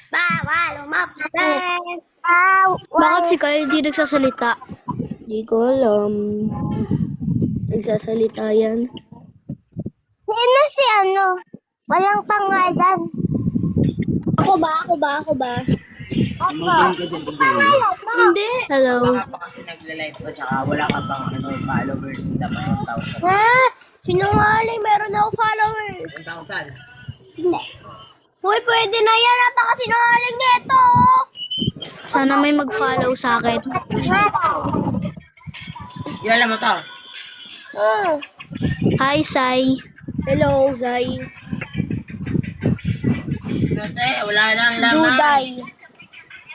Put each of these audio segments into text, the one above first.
Bawal umabsent. Bakit si Kyle di nagsasalita? Di ko alam. Nagsasalita yan. Sino si ano? Walang pangalan. Ako ba? Mag-join ka dyan, mag-join. Hindi. Hello. Baka pa kasi nagla-live ko, tsaka wala ka pang followers, dapat 1,000. Ha? Sinungaling, meron ako followers. 1,000? Hindi. Uy, pwede na yan. Napakasinungaling nito. Sana may mag-follow sa akin. Kilala mo to? Hi, Sai. Hello, Zai. Ate, wala nang laman. Juday.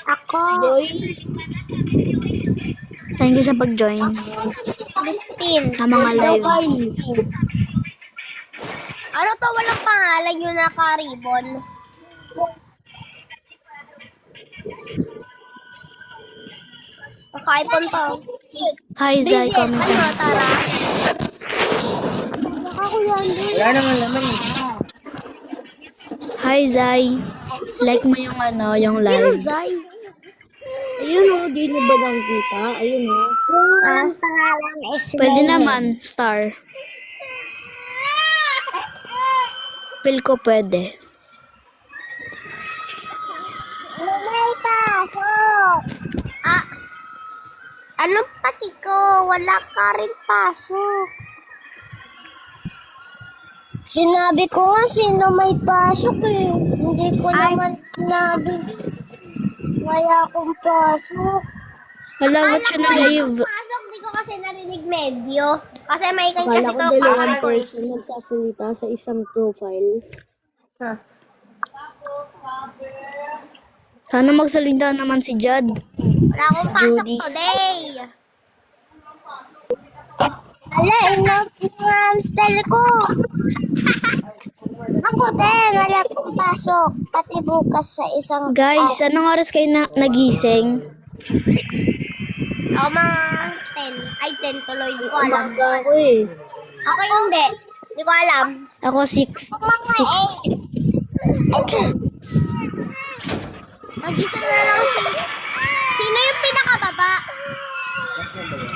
Ako. Boy. Thank you sa pag-join. Christine. Sa mga live. Kyle. Ano to? Walang pangalan yung naka-ribbon. Naka-iPhone to. Hi, Zai. Bridget, Comment. ano, tara? Ako yan. Wala naman laman. Hi, Zai. Like mo yung ano, yung Sino live. Zay? Ayun o, di na ba nakita? Ayun o. Ang pangalan is Pwede naman, star. Feel ko pwede. May pasok! Ah, anong pati ko? Wala ka rin pasok. Sinabi ko nga sino may pasok eh. Hindi ko naman sinabi. Wala akong pasok. Hala, ba't siya na-live? Pasok, di ko kasi narinig medyo. Kasi may kasi Akala ko ko dalawang ko eh. person nagsasalita sa isang profile. Huh. Sana magsalita naman si Jad. Wala akong pasok Judy. today. Ala, enough yung hamster ko. Ako din, wala akong pasok. Pati bukas sa isang... Guys, anong oras kayo nagising? Ako mga 10. Ay, 10 tuloy. Di ko alam. Umaga ako eh. Ako hindi. Di ko alam. Ako 6. Mga 8. Nagising na lang si... Sino yung pinakababa? Last na ba yun?